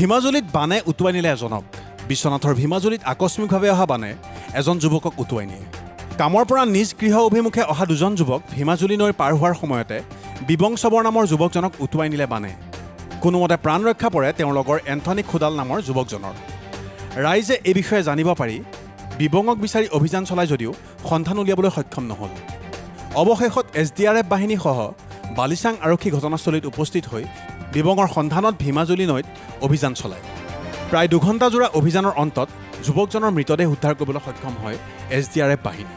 ভীমাজুলিত বানে উটুৱাই নিলে এজনক। বিশ্বনাথৰ ভীমাজুলিত আকস্মিকভাৱে অহা বানে এজন যুৱকক উটুৱাই নিয়ে। কামৰ পৰা নিজ গৃহ অভিমুখে অহা দুজন যুৱক ভীমাজুলি নৈ পাৰ হোৱাৰ সময়তে বিবং চবৰ নামৰ যুৱকজনক উটুৱাই নিলে বানে। কোনোমতে প্ৰাণ ৰক্ষা পৰে তেওঁৰ লগৰ এন্থনী খুদাল নামৰ যুৱকজনৰ। ৰাইজে এই বিষয়ে জানিব পাৰি বিবঙক বিচাৰি অভিযান চলাই যদিও সন্ধান উলিয়াবলৈ সক্ষম নহ'ল। অৱশেষত SDRF বাহিনীসহ বালিচাং আৰক্ষী ঘটনাস্থলীত উপস্থিত হৈ বিবঙৰ সন্ধানত ভীমাজুলি নৈত অভিযান চলায়। প্ৰায় 2 ঘণ্টাজোৰা অভিযানৰ অন্তত যুৱকজনৰ মৃতদেহ উদ্ধাৰ কৰিবলৈ সক্ষম হয় SDRF বাহিনী।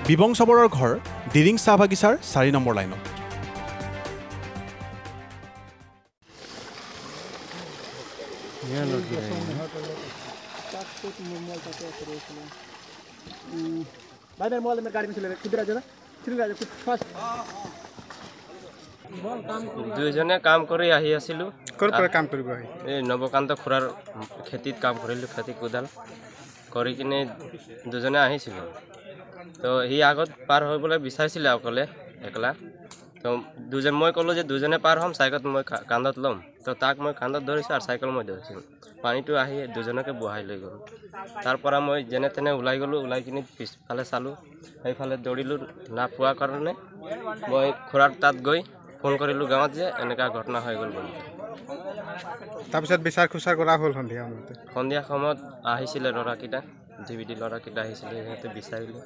বিবং চবৰৰ ঘৰ ডিৰিং চাহ বাগিচাৰ 4 নম্বৰ লাইনত। দুইজনে কাম কৰি আহি আছিলোঁ। ক'ৰ পৰা কাম কৰিব আহি? এই নৱকান্ত খুৰাৰ খেতিত কাম কৰিলোঁ, খেতি কোদাল কৰি কিনে দুজনে আহিছিলোঁ। তো সি আগত পাৰ হ'বলৈ বিচাৰিছিলে অকলে একলা। তো মই ক'লোঁ যে দুজনে পাৰ হ'ম, চাইকেল মই কান্ধত ল'ম। তো তাক মই কান্ধত ধৰিছোঁ আৰু চাইকেল মই ধৰিছোঁ। পানীটো আহি দুজনকে বহাই লৈ গ'ল। তাৰ পৰা মই যেনে তেনে ওলাই গ'লোঁ। ওলাই কিনি পিছফালে চালোঁ, সেইফালে দৌৰিলোঁ। নাপোৱাৰ কাৰণে মই খুৰাৰ তাত গৈ ফোন কৰিলোঁ গাঁৱত যে এনেকুৱা ঘটনা হৈ গ'ল বুলি। তাৰপিছত বিচাৰ খোচাৰ কৰা হ'ল সন্ধিয়া সময়ত আহিছিলে ল'ৰাকেইটা, DVD ল'ৰাকেইটা আহিছিলে, সিহঁতে বিচাৰিলে।